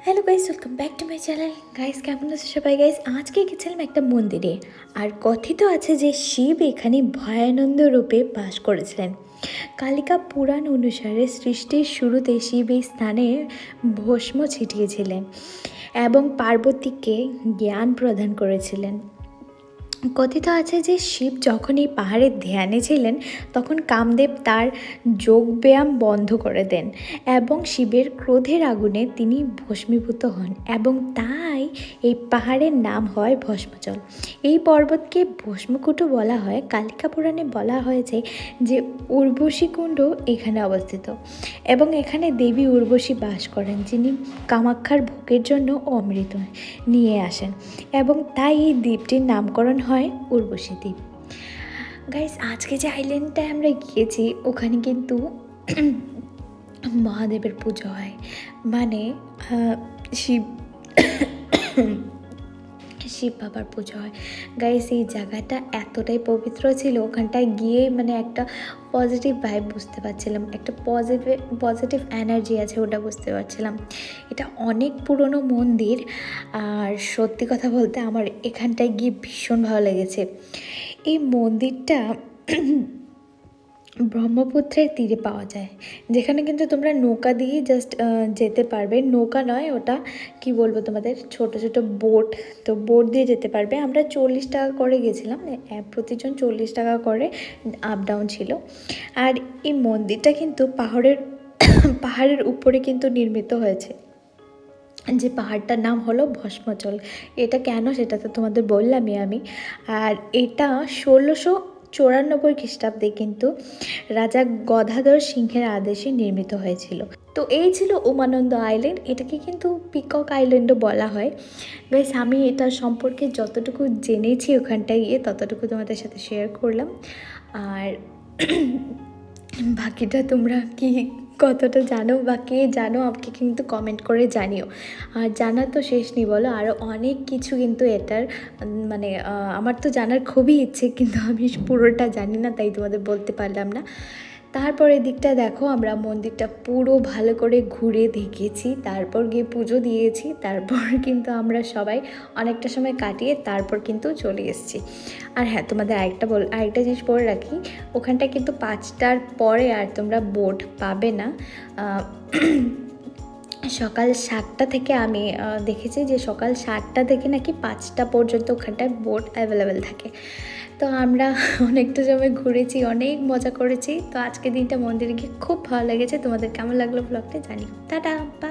Hello guys, welcome back to my channel. Guys, কেমন আছে সবাই? গাইস, আজকে গেছিলাম একটা মন্দিরে। আর কথিত আছে যে শিব এখানে ভয়ানন্দ রূপে বাস করেছিলেন। কালিকা পুরাণ অনুসারে সৃষ্টির শুরুতে শিব এই স্থানে ভস্ম ছিটিয়েছিলেন এবং পার্বতীকে জ্ঞান প্রদান করেছিলেন। কথিত আছে যে শিব যখন এই পাহাড়ের ধ্যানে ছিলেন তখন কামদেব তার যোগব্যায়াম বন্ধ করে দেন এবং শিবের ক্রোধের আগুনে তিনি ভস্মীভূত হন এবং তাই এই পাহাড়ের নাম হয় ভস্মাচল। এই পর্বতকে ভস্মকুণ্ড বলা হয়। কালিকা পুরাণে বলা হয়েছে যে উর্বশী কুণ্ড এখানে অবস্থিত এবং এখানে দেবী উর্বশী বাস করেন, যিনি কামাখ্যার ভোগের জন্য অমৃত নিয়ে আসেন এবং তাই এই দ্বীপটির নামকরণ হয় উর্বশী দ্বীপ। গাইস, আজকে যে আইল্যান্ডটায় আমরা গিয়েছি ওখানে কিন্তু মহাদেবের পুজো হয়, মানে শিব শিব বাবার পুজো হয়। গাইস, এই জায়গাটা এতটাই পবিত্র ছিল, ওখানটায় গিয়ে মানে একটা পজিটিভ ভাইব বুঝতে পারছিলাম, একটা পজিটিভ এনার্জি আছে ওটা বুঝতে পারছিলাম। এটা অনেক পুরনো মন্দির আর সত্যি কথা বলতে আমার এখানটায় গিয়ে ভীষণ ভালো লেগেছে। এই মন্দিরটা ব্রহ্মপুত্রের তীরে পাওয়া যায়, যেখানে কিন্তু তোমরা নৌকা দিয়ে জাস্ট যেতে পারবে। নৌকা নয়, ওটা কি বলবো তোমাদের, ছোট ছোট বোট, তো বোট দিয়ে যেতে পারবে। আমরা 40 টাকা করে গেছিলাম, প্রতিজন 40 টাকা করে আপ ডাউন ছিল। আর এই মন্দিরটা কিন্তু পাহাড়ের উপরে কিন্তু নির্মিত হয়েছে, যে পাহাড়টার নাম হলো ভস্মাচল। এটা কেন সেটা তো তোমাদের বললামই আমি। আর এটা 1694 খ্রিস্টাব্দে কিন্তু রাজা গদাধর সিংহের আদেশে নির্মিত হয়েছিল। তো এই ছিল উমানন্দ আইল্যান্ড। এটাকে কিন্তু পিকক আইল্যান্ডও বলা হয়। গাইস, আমি এটা সম্পর্কে যতটুকু জেনেছি ওখানটায় গিয়ে ততটুকু তোমাদের সাথে শেয়ার করলাম। আর বাকিটা তোমরা কি কতটা জানো বা কে জানো আমাকে কিন্তু কমেন্ট করে জানিও। আর জানার তো শেষ নেই বলো, আরও অনেক কিছু কিন্তু এটার মানে আমার তো জানার খুবই ইচ্ছে, কিন্তু আমি পুরোটা জানি না, তাই তোমাদের বলতে পারলাম না। তারপর এদিকটা দেখো, আমরা মন্দিরটা পুরো ভালো করে ঘুরে দেখেছি, তারপর গিয়ে পুজো দিয়েছি, তারপর কিন্তু আমরা সবাই অনেকটা সময় কাটিয়ে তারপর কিন্তু চলে এসেছি। আর হ্যাঁ, তোমাদের আরেকটা জিনিস বলে রাখি, ওখানটা কিন্তু 5টার পরে আর তোমরা বোট পাবে না। সকাল 7টা থেকে আমি দেখেছি যে সকাল 7টা থেকে নাকি 5টা পর্যন্ত ওখানটায় বোট অ্যাভেলেবেল থাকে। তো আমরা অনেকটা সময় ঘুরেছি, অনেক মজা করেছি। তো আজকের দিনটা মন্দিরে গিয়ে খুব ভালো লেগেছে। তোমাদের কেমন লাগলো ব্লগটা জানিও। Tata, by.